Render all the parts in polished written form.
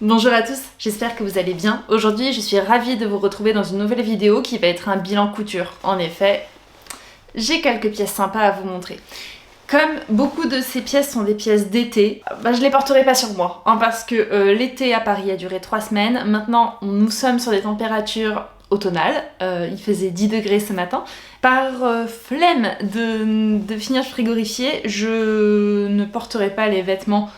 Bonjour à tous, j'espère que vous allez bien. Aujourd'hui, je suis ravie de vous retrouver dans une nouvelle vidéo qui va être un bilan couture. En effet, j'ai quelques pièces sympas à vous montrer. Comme beaucoup de ces pièces sont des pièces d'été, je les porterai pas sur moi, parce que l'été à Paris a duré 3 semaines. Maintenant, nous sommes sur des températures automnales, il faisait 10 degrés ce matin. Par flemme de finir frigorifié, je ne porterai pas les vêtements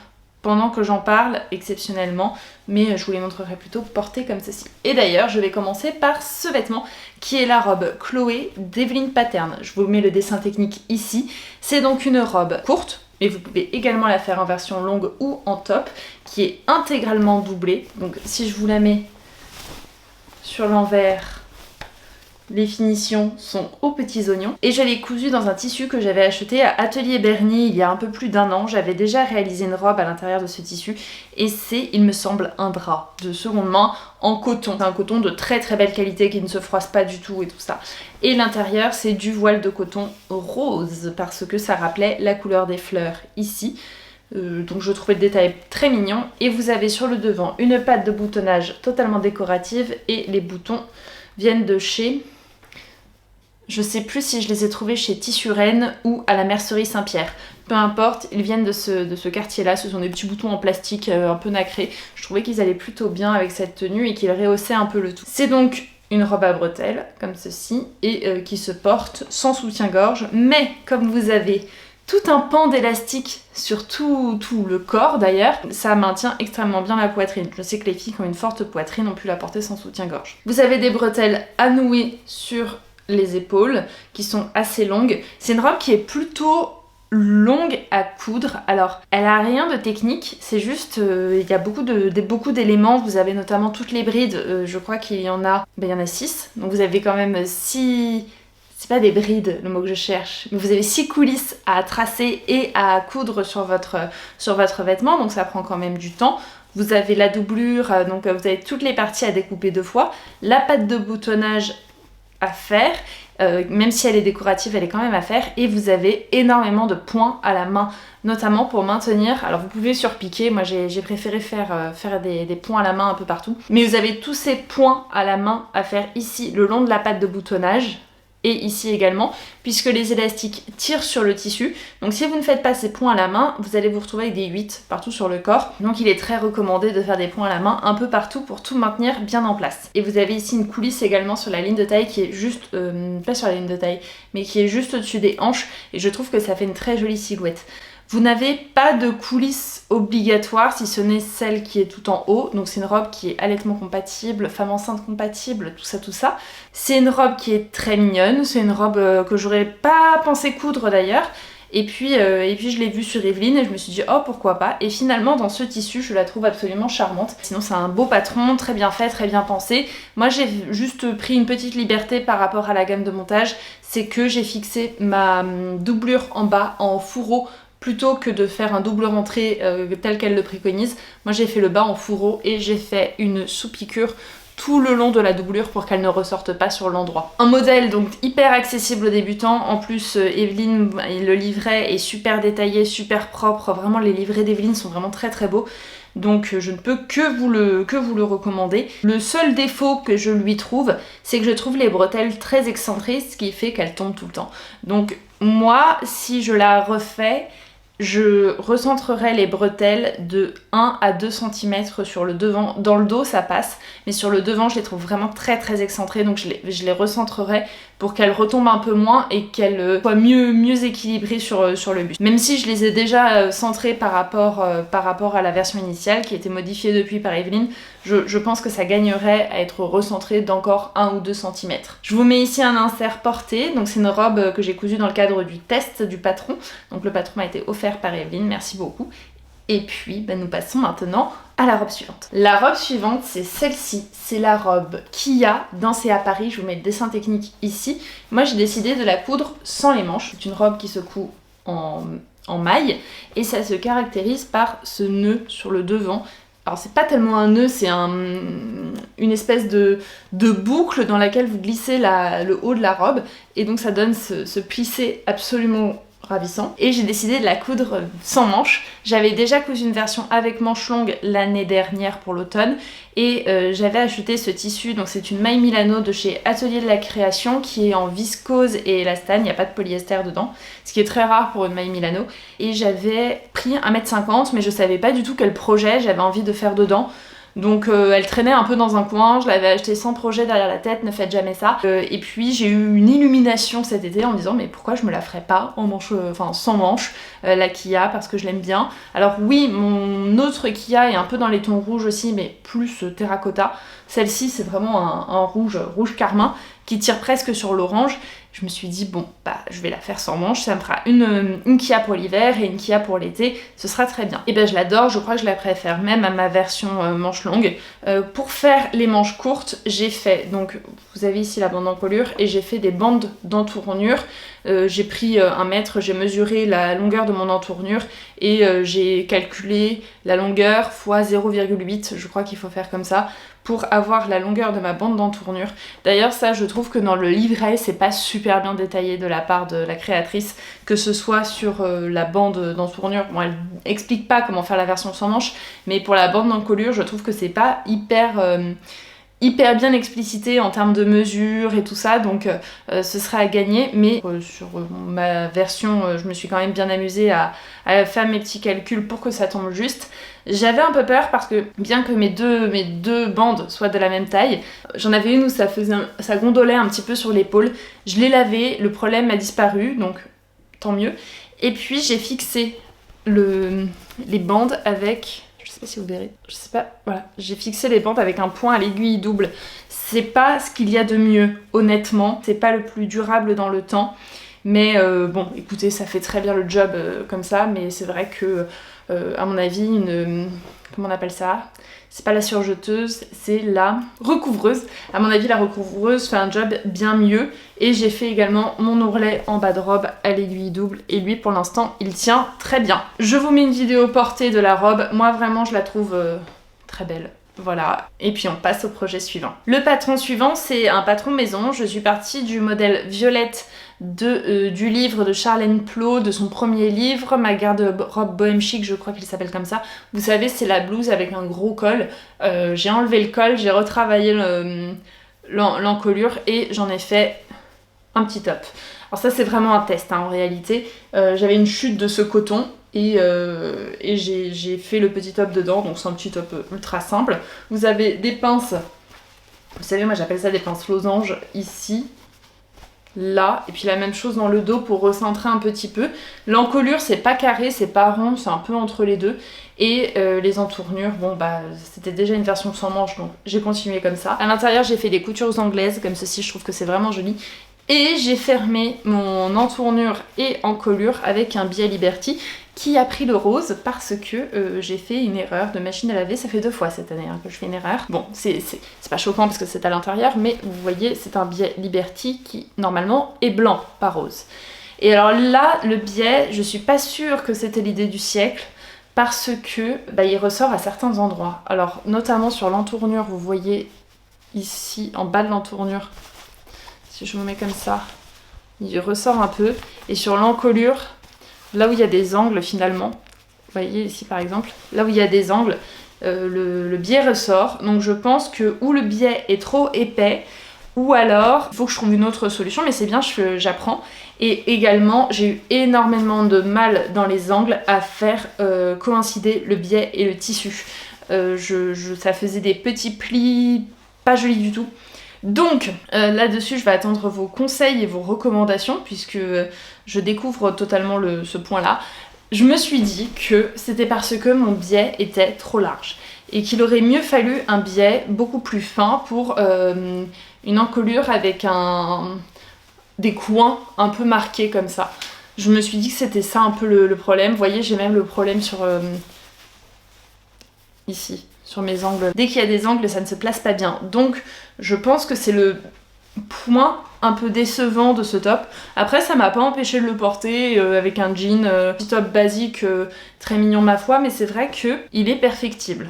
pendant que j'en parle, exceptionnellement, mais je vous les montrerai plutôt portés comme ceci. Et d'ailleurs, je vais commencer par ce vêtement, qui est la robe Chloé d'Evelyn Pattern. Je vous mets le dessin technique ici. C'est donc une robe courte, mais vous pouvez également la faire en version longue ou en top, qui est intégralement doublée. Donc si je vous la mets sur l'envers, les finitions sont aux petits oignons. Et je l'ai cousue dans un tissu que j'avais acheté à Atelier Berny il y a un peu plus d'1 an. J'avais déjà réalisé une robe à l'intérieur de ce tissu. Et c'est, il me semble, un drap de seconde main en coton. C'est un coton de très très belle qualité qui ne se froisse pas du tout et tout ça. Et l'intérieur, c'est du voile de coton rose parce que ça rappelait la couleur des fleurs ici. Donc je trouvais le détail très mignon. Et vous avez sur le devant une patte de boutonnage totalement décorative. Et les boutons viennent de chez... Je sais plus si je les ai trouvés chez Tissuren ou à la mercerie Saint-Pierre. Peu importe, ils viennent de ce quartier-là. Ce sont des petits boutons en plastique un peu nacrés. Je trouvais qu'ils allaient plutôt bien avec cette tenue et qu'ils rehaussaient un peu le tout. C'est donc une robe à bretelles, comme ceci, et qui se porte sans soutien-gorge. Mais comme vous avez tout un pan d'élastique sur tout le corps d'ailleurs, ça maintient extrêmement bien la poitrine. Je sais que les filles qui ont une forte poitrine ont pu la porter sans soutien-gorge. Vous avez des bretelles à nouer sur les épaules qui sont assez longues. C'est une robe qui est plutôt longue à coudre. Alors, elle a rien de technique, c'est juste, il y a beaucoup d'éléments. Vous avez notamment toutes les brides, je crois qu'il y en a, il y en a 6. Donc vous avez quand même 6... C'est pas des brides le mot que je cherche, mais vous avez 6 coulisses à tracer et à coudre sur votre vêtement, donc ça prend quand même du temps. Vous avez la doublure, donc vous avez toutes les parties à découper 2 fois. La patte de boutonnage à faire, même si elle est décorative, elle est quand même à faire, et vous avez énormément de points à la main, notamment pour maintenir. Alors vous pouvez surpiquer, moi j'ai préféré faire des points à la main un peu partout, mais vous avez tous ces points à la main à faire ici le long de la patte de boutonnage et ici également, puisque les élastiques tirent sur le tissu. Donc si vous ne faites pas ces points à la main, vous allez vous retrouver avec des 8 partout sur le corps. Donc il est très recommandé de faire des points à la main un peu partout pour tout maintenir bien en place. Et vous avez ici une coulisse également sur la ligne de taille qui est juste, pas sur la ligne de taille, mais qui est juste au-dessus des hanches, et je trouve que ça fait une très jolie silhouette. Vous n'avez pas de coulisse obligatoire si ce n'est celle qui est tout en haut. Donc c'est une robe qui est allaitement compatible, femme enceinte compatible, tout ça tout ça. C'est une robe qui est très mignonne, c'est une robe que j'aurais pas pensé coudre d'ailleurs. Et puis je l'ai vue sur Evelyn et je me suis dit oh pourquoi pas. Et finalement dans ce tissu je la trouve absolument charmante. Sinon c'est un beau patron, très bien fait, très bien pensé. Moi j'ai juste pris une petite liberté par rapport à la gamme de montage. C'est que j'ai fixé ma doublure en bas en fourreau, plutôt que de faire un double rentrée tel qu'elle le préconise. Moi j'ai fait le bas en fourreau et j'ai fait une sous-piqûre tout le long de la doublure pour qu'elle ne ressorte pas sur l'endroit. Un modèle donc hyper accessible aux débutants. En plus Evelyn, le livret est super détaillé, super propre. Vraiment les livrets d'Evelyn sont vraiment très très beaux. Donc je ne peux que vous le recommander. Le seul défaut que je lui trouve, c'est que je trouve les bretelles très excentrées, ce qui fait qu'elles tombent tout le temps. Donc moi, si je la refais, je recentrerai les bretelles de 1 à 2 cm sur le devant. Dans le dos ça passe, mais sur le devant je les trouve vraiment très très excentrées, donc je les recentrerai pour qu'elles retombent un peu moins et qu'elles soient mieux équilibrées sur le buste. Même si je les ai déjà centrées par rapport à la version initiale qui a été modifiée depuis par Evelyn, je pense que ça gagnerait à être recentré d'encore 1 ou 2 cm. Je vous mets ici un insert porté, donc c'est une robe que j'ai cousue dans le cadre du test du patron. Donc le patron m'a été offert par Evelyn, merci beaucoup. Et puis nous passons maintenant à la robe suivante. La robe suivante c'est celle-ci, c'est la robe Kia Danser à Paris, je vous mets le dessin technique ici. Moi j'ai décidé de la coudre sans les manches, c'est une robe qui se coud en maille et ça se caractérise par ce nœud sur le devant. Alors c'est pas tellement un nœud, c'est une espèce de boucle dans laquelle vous glissez le haut de la robe et donc ça donne ce plissé absolument ravissant. Et j'ai décidé de la coudre sans manches. J'avais déjà cousu une version avec manches longues l'année dernière pour l'automne. Et j'avais acheté ce tissu, donc c'est une maille Milano de chez Atelier de la Création qui est en viscose et élastane, il n'y a pas de polyester dedans, ce qui est très rare pour une maille Milano. Et j'avais pris 1,50 m, mais je savais pas du tout quel projet j'avais envie de faire dedans. Donc elle traînait un peu dans un coin, je l'avais achetée sans projet derrière la tête, ne faites jamais ça. Et puis j'ai eu une illumination cet été en me disant mais pourquoi je me la ferais pas en manche, enfin sans manche, la Kia, parce que je l'aime bien. Alors oui, mon autre Kia est un peu dans les tons rouges aussi, mais plus terracotta. Celle-ci c'est vraiment un rouge carmin qui tire presque sur l'orange. Je me suis dit bon bah je vais la faire sans manche, ça me fera une Kia pour l'hiver et une Kia pour l'été, ce sera très bien. Et ben je l'adore, je crois que je la préfère même à ma version manche longue. Pour faire les manches courtes, j'ai fait, donc vous avez ici la bande d'encolure et j'ai fait des bandes d'entournure. J'ai pris 1 mètre, j'ai mesuré la longueur de mon entournure et j'ai calculé la longueur fois 0,8, je crois qu'il faut faire comme ça, pour avoir la longueur de ma bande d'entournure. D'ailleurs ça je trouve que dans le livret c'est pas super bien détaillé de la part de la créatrice, que ce soit sur la bande d'entournure, bon elle explique pas comment faire la version sans manche, mais pour la bande d'encolure je trouve que c'est pas hyper bien explicité en termes de mesure et tout ça, donc ce serait à gagner, mais sur ma version je me suis quand même bien amusée à faire mes petits calculs pour que ça tombe juste. J'avais un peu peur parce que bien que mes deux bandes soient de la même taille, j'en avais une où ça gondolait un petit peu sur l'épaule, je l'ai lavé, le problème a disparu, donc tant mieux. Et puis j'ai fixé les bandes avec... Je sais pas si vous verrez, je sais pas, voilà, j'ai fixé les bandes avec un point à l'aiguille double. C'est pas ce qu'il y a de mieux, honnêtement, c'est pas le plus durable dans le temps, mais bon, écoutez, ça fait très bien le job comme ça, mais c'est vrai que, à mon avis, comment on appelle ça ? C'est pas la surjeteuse, c'est la recouvreuse. À mon avis, la recouvreuse fait un job bien mieux. Et j'ai fait également mon ourlet en bas de robe à l'aiguille double. Et lui, pour l'instant, il tient très bien. Je vous mets une vidéo portée de la robe. Moi, vraiment, je la trouve très belle. Voilà, et puis on passe au projet suivant. Le patron suivant, c'est un patron maison. Je suis partie du modèle violette du livre de Charlène Plot, de son premier livre, Ma garde-robe bohème chic, je crois qu'il s'appelle comme ça. Vous savez, c'est la blouse avec un gros col. J'ai enlevé le col, j'ai retravaillé l'encolure et j'en ai fait un petit top. Alors ça, c'est vraiment un test, hein, en réalité. J'avais une chute de ce coton. Et j'ai fait le petit top dedans, donc c'est un petit top ultra simple. Vous avez des pinces, vous savez moi j'appelle ça des pinces losanges, ici, là, et puis la même chose dans le dos pour recentrer un petit peu. L'encolure c'est pas carré, c'est pas rond, c'est un peu entre les deux. Et les entournures, bon bah c'était déjà une version sans manche, donc j'ai continué comme ça. À l'intérieur j'ai fait des coutures anglaises, comme ceci, je trouve que c'est vraiment joli. Et j'ai fermé mon entournure et encolure avec un biais Liberty qui a pris le rose parce que j'ai fait une erreur de machine à laver. Ça fait 2 fois cette année que je fais une erreur. Bon, c'est pas choquant parce que c'est à l'intérieur, mais vous voyez, c'est un biais Liberty qui, normalement, est blanc, pas rose. Et alors là, le biais, je suis pas sûre que c'était l'idée du siècle parce que il ressort à certains endroits. Alors, notamment sur l'entournure, vous voyez ici, en bas de l'entournure, si je me mets comme ça, il ressort un peu. Et sur l'encolure, là où il y a des angles finalement, vous voyez ici par exemple, là où il y a des angles, le biais ressort. Donc je pense que ou le biais est trop épais, ou alors il faut que je trouve une autre solution, mais c'est bien, j'apprends. Et également, j'ai eu énormément de mal dans les angles à faire coïncider le biais et le tissu. Ça faisait des petits plis pas jolis du tout. Donc là-dessus je vais attendre vos conseils et vos recommandations puisque je découvre totalement ce point-là. Je me suis dit que c'était parce que mon biais était trop large et qu'il aurait mieux fallu un biais beaucoup plus fin pour une encolure avec des coins un peu marqués comme ça. Je me suis dit que c'était ça un peu le problème. Vous voyez, j'ai même le problème sur ici. Sur mes angles. Dès qu'il y a des angles, ça ne se place pas bien. Donc, je pense que c'est point un peu décevant de ce top. Après ça m'a pas empêché de le porter avec un jean petit top basique très mignon ma foi, mais c'est vrai que il est perfectible.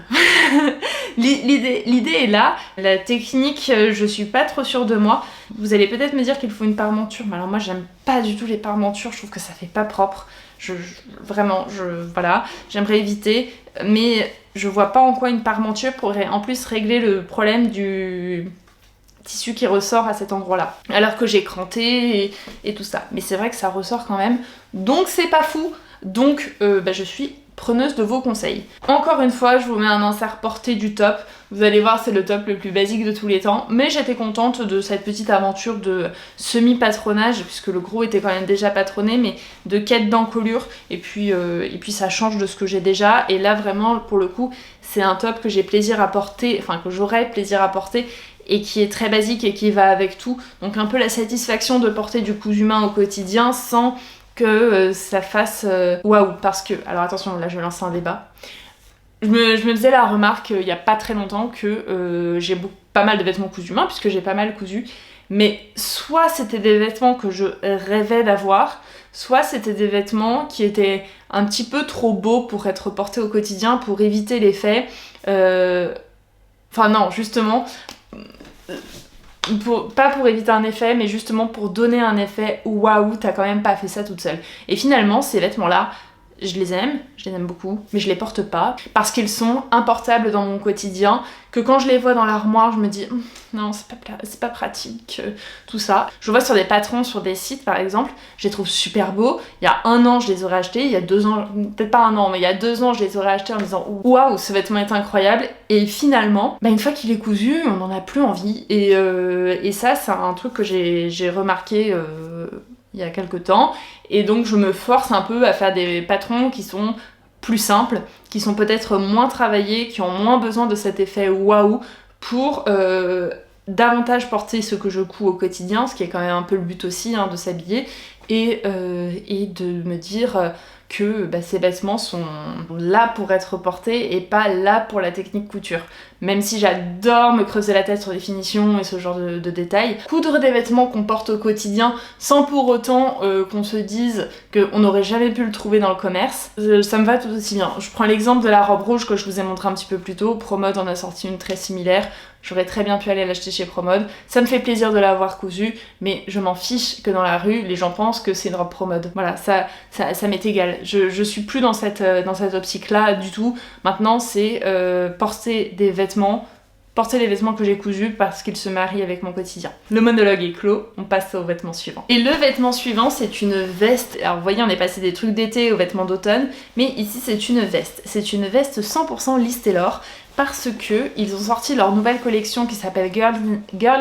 L'idée est là, la technique je suis pas trop sûre de moi. Vous allez peut-être me dire qu'il faut une parmenture, mais alors moi j'aime pas du tout les parmentures, je trouve que ça fait pas propre. Vraiment, voilà, j'aimerais éviter, mais je vois pas en quoi une parmenture pourrait en plus régler le problème du tissu qui ressort à cet endroit-là. Alors que j'ai cranté et tout ça. Mais c'est vrai que ça ressort quand même. Donc c'est pas fou. Donc je suis preneuse de vos conseils. Encore une fois, je vous mets un insert porté du top. Vous allez voir, c'est le top le plus basique de tous les temps. Mais j'étais contente de cette petite aventure de semi-patronage, puisque le gros était quand même déjà patronné, mais de quête d'encolure. Et puis ça change de ce que j'ai déjà. Et là, vraiment, pour le coup, c'est un top que j'ai plaisir à porter, enfin que j'aurais plaisir à porter, et qui est très basique et qui va avec tout. Donc un peu la satisfaction de porter du cousu main au quotidien sans que ça fasse waouh. Parce que, alors attention, là je vais lancer un débat. Je me faisais la remarque il y a pas très longtemps que j'ai pas mal de vêtements cousus main, puisque j'ai pas mal cousu. Mais soit c'était des vêtements que je rêvais d'avoir, soit c'était des vêtements qui étaient un petit peu trop beaux pour être portés au quotidien, pour éviter l'effet... Enfin non, justement... pas pour éviter un effet, mais justement pour donner un effet waouh, t'as quand même pas fait ça toute seule. Et finalement, ces vêtements-là, je les aime beaucoup, mais je les porte pas parce qu'ils sont importables dans mon quotidien, que quand je les vois dans l'armoire, je me dis non, c'est pas pratique, tout ça. Je vois sur des patrons, sur des sites par exemple, je les trouve super beaux. Il y a un an, je les aurais achetés, il y a 2 ans, peut-être pas un an, mais il y a 2 ans, je les aurais achetés en me disant waouh, ce vêtement est incroyable. Et finalement, une fois qu'il est cousu, on n'en a plus envie. Et ça, c'est un truc que j'ai remarqué il y a quelques temps, et donc je me force un peu à faire des patrons qui sont plus simples, qui sont peut-être moins travaillés, qui ont moins besoin de cet effet waouh pour davantage porter ce que je couds au quotidien, ce qui est quand même un peu le but aussi de s'habiller, et de me dire que ces vêtements sont là pour être portés et pas là pour la technique couture. Même si j'adore me creuser la tête sur les finitions et ce genre de détails, coudre des vêtements qu'on porte au quotidien sans pour autant qu'on se dise qu'on n'aurait jamais pu le trouver dans le commerce, ça me va tout aussi bien. Je prends l'exemple de la robe rouge que je vous ai montré un petit peu plus tôt. Promode en a sorti une très similaire. J'aurais très bien pu aller l'acheter chez Promode. Ça me fait plaisir de l'avoir cousue, mais je m'en fiche que dans la rue, les gens pensent que c'est une robe Promode. Voilà, ça m'est égal. Je suis plus dans cette optique-là du tout. Maintenant, c'est porter les vêtements que j'ai cousus parce qu'ils se marient avec mon quotidien. Le monologue est clos, on passe au vêtement suivant. Et le vêtement suivant, c'est une veste. Alors vous voyez, on est passé des trucs d'été aux vêtements d'automne, mais ici c'est une veste. C'est une veste 100% Liz Taylor, parce que ils ont sorti leur nouvelle collection qui s'appelle Girls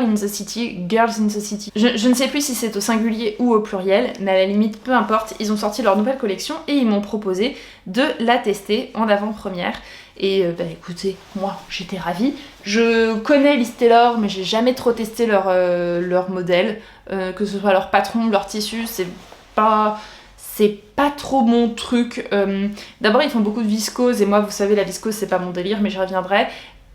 in the City. Je ne sais plus si c'est au singulier ou au pluriel, mais à la limite, peu importe. Ils ont sorti leur nouvelle collection et ils m'ont proposé de la tester en avant-première. Et écoutez, moi j'étais ravie. Je connais Liz Taylor, mais j'ai jamais trop testé leur modèle, que ce soit leur patron, leur tissu, c'est pas trop mon truc. D'abord ils font beaucoup de viscose, et moi vous savez la viscose c'est pas mon délire, mais j'y reviendrai.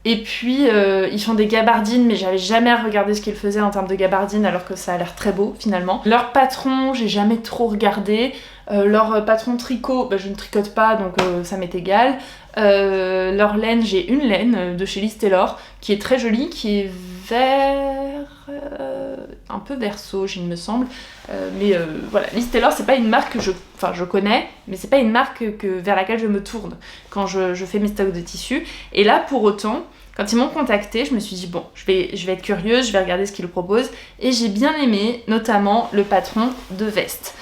Et puis ils font des gabardines, mais j'avais jamais regardé ce qu'ils faisaient en termes de gabardines, alors que ça a l'air très beau finalement. Leur patron, j'ai jamais trop regardé. Leur patron tricot, je ne tricote pas, donc ça m'est égal. Leur laine, j'ai une laine de chez Liz Taylor qui est très jolie, qui est vert... un peu vert sauge il me semble, mais voilà, Liz Taylor c'est pas une marque que je connais, mais c'est pas une marque vers laquelle je me tourne quand je fais mes stocks de tissus. Et là pour autant, quand ils m'ont contacté, je me suis dit bon, je vais être curieuse, je vais regarder ce qu'ils proposent, et j'ai bien aimé notamment le patron de veste.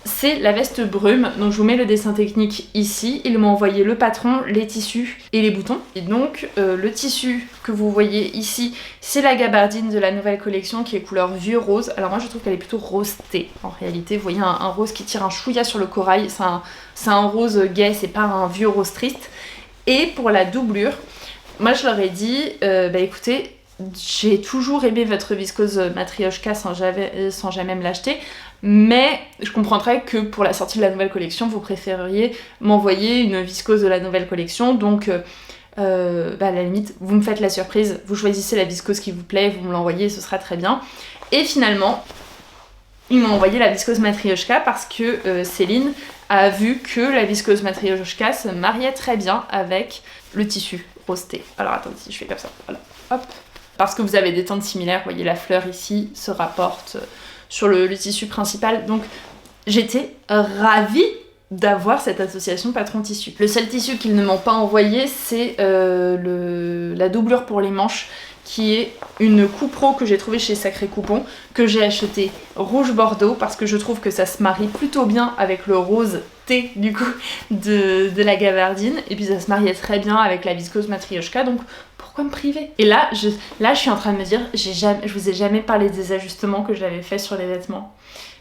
C'est la veste brume, donc je vous mets le dessin technique ici. Ils m'ont envoyé le patron, les tissus et les boutons. Et donc le tissu que vous voyez ici, c'est la gabardine de la nouvelle collection qui est couleur vieux rose. Alors moi je trouve qu'elle est plutôt rose thé en réalité. Vous voyez un rose qui tire un chouïa sur le corail, c'est un rose gai, c'est pas un vieux rose triste. Et pour la doublure, moi je leur ai dit, écoutez, j'ai toujours aimé votre viscose Matryoshka sans jamais me l'acheter, mais je comprendrais que pour la sortie de la nouvelle collection, vous préféreriez m'envoyer une viscose de la nouvelle collection. Donc à la limite, vous me faites la surprise, vous choisissez la viscose qui vous plaît, vous me l'envoyez, ce sera très bien. Et finalement, ils m'ont envoyé la viscose Matryoshka parce que Céline a vu que la viscose Matryoshka se mariait très bien avec le tissu rose thé. Alors attendez, si je fais comme ça, voilà, hop. Parce que vous avez des teintes similaires, vous voyez la fleur ici se rapporte sur le tissu principal. Donc j'étais ravie d'avoir cette association patron tissu. Le seul tissu qu'ils ne m'ont pas envoyé, c'est la doublure pour les manches, qui est une coupro que j'ai trouvée chez Sacré Coupon, que j'ai acheté rouge bordeaux parce que je trouve que ça se marie plutôt bien avec le rose thé du coup de la gabardine, et puis ça se mariait très bien avec la viscose Matryoshka, donc pourquoi me priver? Et là je suis en train de me dire, je vous ai jamais parlé des ajustements que j'avais fait sur les vêtements.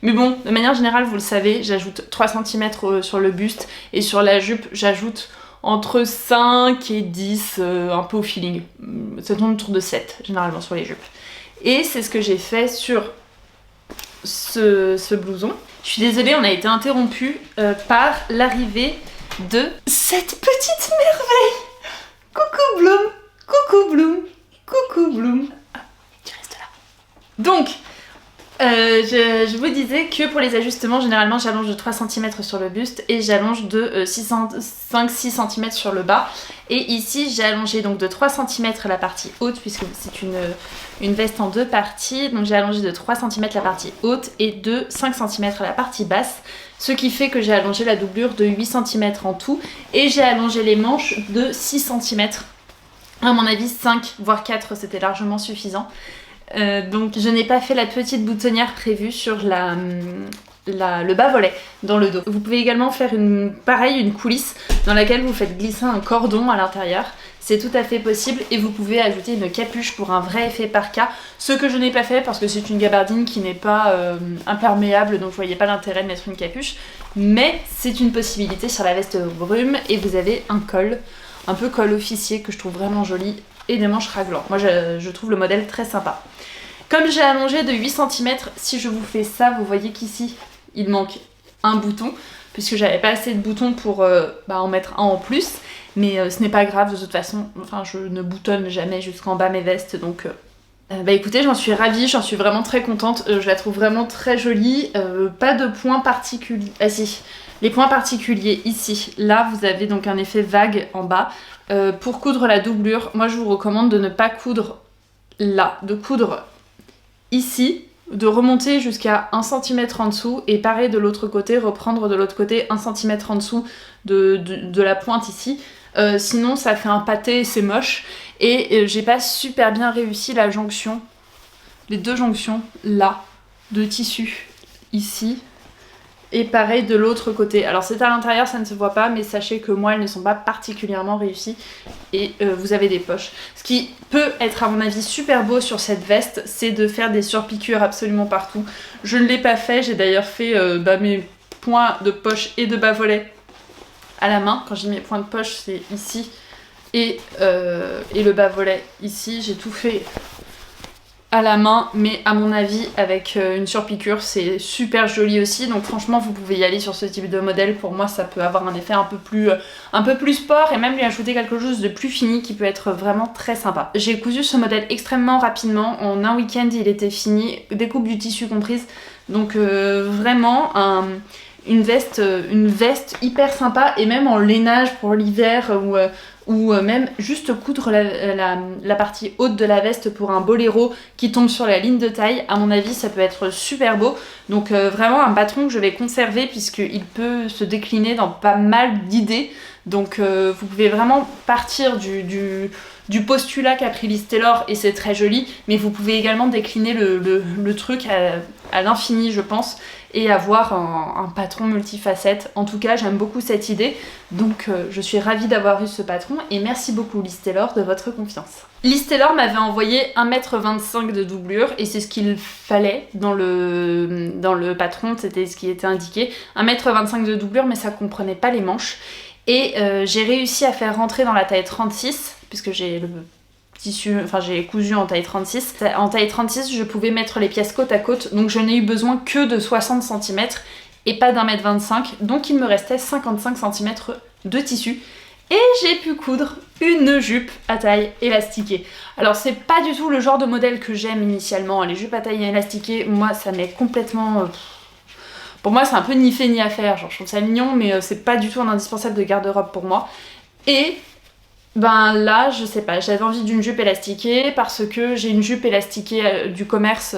Mais bon, de manière générale, vous le savez, j'ajoute 3 cm sur le buste, et sur la jupe, j'ajoute entre 5 et 10, un peu au feeling. Ça tourne autour de 7, généralement, sur les jupes. Et c'est ce que j'ai fait sur ce blouson. Je suis désolée, on a été interrompu par l'arrivée de cette petite merveille. Coucou Bloom, coucou Bloom, coucou Bloom. Ah, tu restes là. Donc, je vous disais que pour les ajustements, généralement j'allonge de 3 cm sur le buste et j'allonge de 5-6 cm sur le bas. Et ici j'ai allongé donc de 3 cm la partie haute, puisque c'est une veste en 2 parties. Donc j'ai allongé de 3 cm la partie haute et de 5 cm la partie basse. Ce qui fait que j'ai allongé la doublure de 8 cm en tout. Et j'ai allongé les manches de 6 cm. À mon avis 5 voire 4 c'était largement suffisant. Donc je n'ai pas fait la petite boutonnière prévue sur le bas-volet dans le dos. Vous pouvez également faire une coulisse dans laquelle vous faites glisser un cordon à l'intérieur. C'est tout à fait possible, et vous pouvez ajouter une capuche pour un vrai effet parka. Ce que je n'ai pas fait parce que c'est une gabardine qui n'est pas imperméable, donc je voyais pas l'intérêt de mettre une capuche. Mais c'est une possibilité sur la veste brume, et vous avez un col, un peu col officier que je trouve vraiment joli, et des manches raglantes. Moi je trouve le modèle très sympa. Comme j'ai allongé de 8 cm, si je vous fais ça, vous voyez qu'ici il manque un bouton, puisque j'avais pas assez de boutons pour en mettre un en plus. Mais ce n'est pas grave, de toute façon, enfin je ne boutonne jamais jusqu'en bas mes vestes, donc écoutez, j'en suis ravie, j'en suis vraiment très contente, je la trouve vraiment très jolie. Pas de points particuliers, ah si, les points particuliers ici, là vous avez donc un effet vague en bas. Pour coudre la doublure, moi je vous recommande de ne pas coudre là, de coudre ici, de remonter jusqu'à 1 cm en dessous, et pareil de l'autre côté, reprendre de l'autre côté 1 cm en dessous de la pointe ici. Sinon ça fait un pâté et c'est moche, et j'ai pas super bien réussi la jonction, les deux jonctions là de tissu ici, et pareil de l'autre côté. Alors c'est à l'intérieur, ça ne se voit pas, mais sachez que moi elles ne sont pas particulièrement réussies, et vous avez des poches. Ce qui peut être à mon avis super beau sur cette veste, c'est de faire des surpiqûres absolument partout. Je ne l'ai pas fait, j'ai d'ailleurs fait mes points de poche et de bas-volet à la main. Quand j'ai mes points de poche, c'est ici, et le bas-volet ici. J'ai tout fait à la main, mais à mon avis avec une surpiqûre c'est super joli aussi. Donc franchement vous pouvez y aller sur ce type de modèle. Pour moi ça peut avoir un effet un peu plus sport, et même lui ajouter quelque chose de plus fini qui peut être vraiment très sympa. J'ai cousu ce modèle extrêmement rapidement, en un week-end il était fini, découpe du tissu comprise. Donc vraiment une veste hyper sympa, et même en lainage pour l'hiver, ou même juste coudre la partie haute de la veste pour un boléro qui tombe sur la ligne de taille. À mon avis ça peut être super beau. Donc vraiment un patron que je vais conserver, puisqu'il peut se décliner dans pas mal d'idées. Donc vous pouvez vraiment partir du postulat qu'a pris Liz Taylor, et c'est très joli, mais vous pouvez également décliner le truc à l'infini je pense, et avoir un patron multifacette. En tout cas j'aime beaucoup cette idée, donc je suis ravie d'avoir eu ce patron, et merci beaucoup Liz Taylor de votre confiance. Liz Taylor m'avait envoyé 1,25 m de doublure, et c'est ce qu'il fallait dans le patron, c'était ce qui était indiqué, 1,25 m de doublure, mais ça comprenait pas les manches. Et j'ai réussi à faire rentrer dans la taille 36, puisque j'ai le tissu, enfin j'ai cousu en taille 36. En taille 36 je pouvais mettre les pièces côte à côte, donc je n'ai eu besoin que de 60 cm et pas d'1,25 m, donc il me restait 55 cm de tissu. et j'ai pu coudre une jupe à taille élastiquée. Alors c'est pas du tout le genre de modèle que j'aime initialement, les jupes à taille élastiquée, moi ça m'est complètement... Pour moi c'est un peu ni fait ni à faire, genre je trouve ça mignon mais c'est pas du tout un indispensable de garde-robe pour moi. Et ben là, je sais pas, j'avais envie d'une jupe élastiquée parce que j'ai une jupe élastiquée du commerce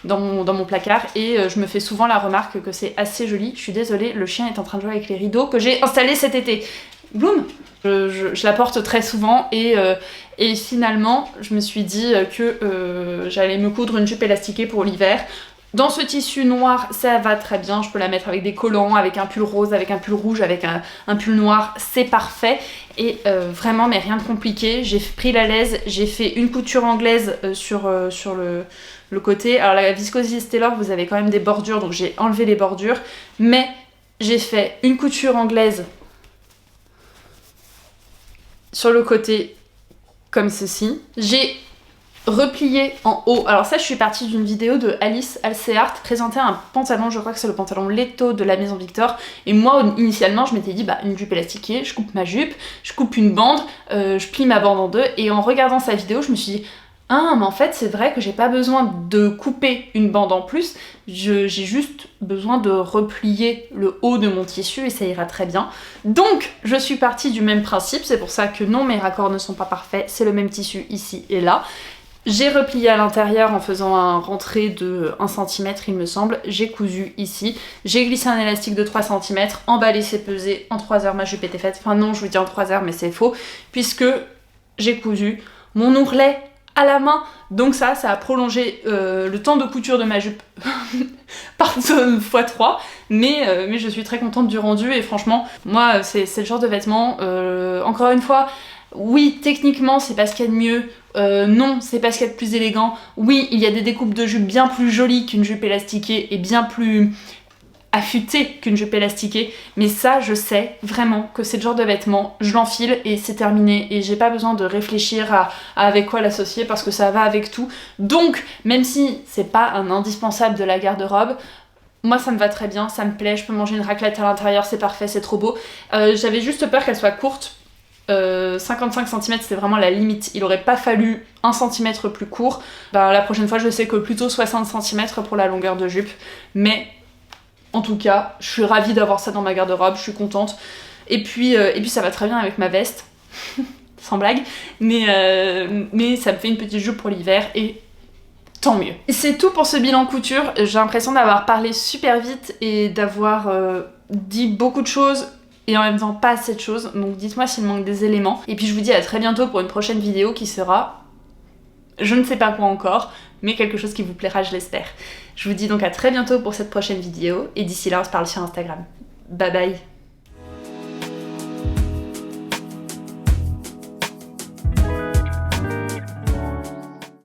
dans mon placard et je me fais souvent la remarque que c'est assez joli. Je suis désolée, le chien est en train de jouer avec les rideaux que j'ai installés cet été. Bloom, je la porte très souvent et finalement, je me suis dit que j'allais me coudre une jupe élastiquée pour l'hiver. Dans ce tissu noir, ça va très bien, je peux la mettre avec des collants, avec un pull rose, avec un pull rouge, avec un pull noir, c'est parfait. Et vraiment, mais rien de compliqué, j'ai pris la laise, j'ai fait une couture anglaise sur le côté. Alors la viscosité Taylor, vous avez quand même des bordures, donc j'ai enlevé les bordures. Mais j'ai fait une couture anglaise sur le côté, comme ceci. J'ai replié en haut. Alors ça, je suis partie d'une vidéo de Alice Alseart qui présentait un pantalon, je crois que c'est le pantalon Leto de la Maison Victor. Et moi, initialement, je m'étais dit, bah, une jupe élastiquée, je coupe ma jupe, je coupe une bande, je plie ma bande en deux. Et en regardant sa vidéo, je me suis dit, ah, mais en fait, c'est vrai que j'ai pas besoin de couper une bande en plus, j'ai juste besoin de replier le haut de mon tissu et ça ira très bien. Donc, je suis partie du même principe, c'est pour ça que non, mes raccords ne sont pas parfaits, c'est le même tissu ici et là. J'ai replié à l'intérieur en faisant un rentré de 1 cm il me semble, j'ai cousu ici, j'ai glissé un élastique de 3 cm, emballé, c'est pesé, en 3 heures ma jupe était faite, enfin non je vous dis en 3 heures mais c'est faux, puisque j'ai cousu mon ourlet à la main, donc ça a prolongé le temps de couture de ma jupe par x3, mais je suis très contente du rendu et franchement moi c'est le genre de vêtements, encore une fois, oui techniquement c'est pas ce qu'il y a de mieux, non, c'est pas ce qu'il y a de plus élégant. Oui, il y a des découpes de jupe bien plus jolies qu'une jupe élastiquée et bien plus affûtée qu'une jupe élastiquée. Mais ça, je sais vraiment que c'est le genre de vêtement, je l'enfile et c'est terminé. Et j'ai pas besoin de réfléchir à avec quoi l'associer parce que ça va avec tout. Donc, même si c'est pas un indispensable de la garde-robe, moi ça me va très bien, ça me plaît, je peux manger une raclette à l'intérieur, c'est parfait, c'est trop beau. J'avais juste peur qu'elle soit courte. 55 cm c'est vraiment la limite, il aurait pas fallu 1 cm plus court. Ben, la prochaine fois je sais que plutôt 60 cm pour la longueur de jupe, mais en tout cas je suis ravie d'avoir ça dans ma garde-robe, je suis contente et puis ça va très bien avec ma veste sans blague, mais ça me fait une petite jupe pour l'hiver et tant mieux. C'est tout pour ce bilan couture, j'ai l'impression d'avoir parlé super vite et d'avoir dit beaucoup de choses et en même temps pas assez de choses, donc dites-moi s'il manque des éléments. Et puis je vous dis à très bientôt pour une prochaine vidéo qui sera, je ne sais pas quoi encore, mais quelque chose qui vous plaira, je l'espère. Je vous dis donc à très bientôt pour cette prochaine vidéo, et d'ici là on se parle sur Instagram. Bye bye.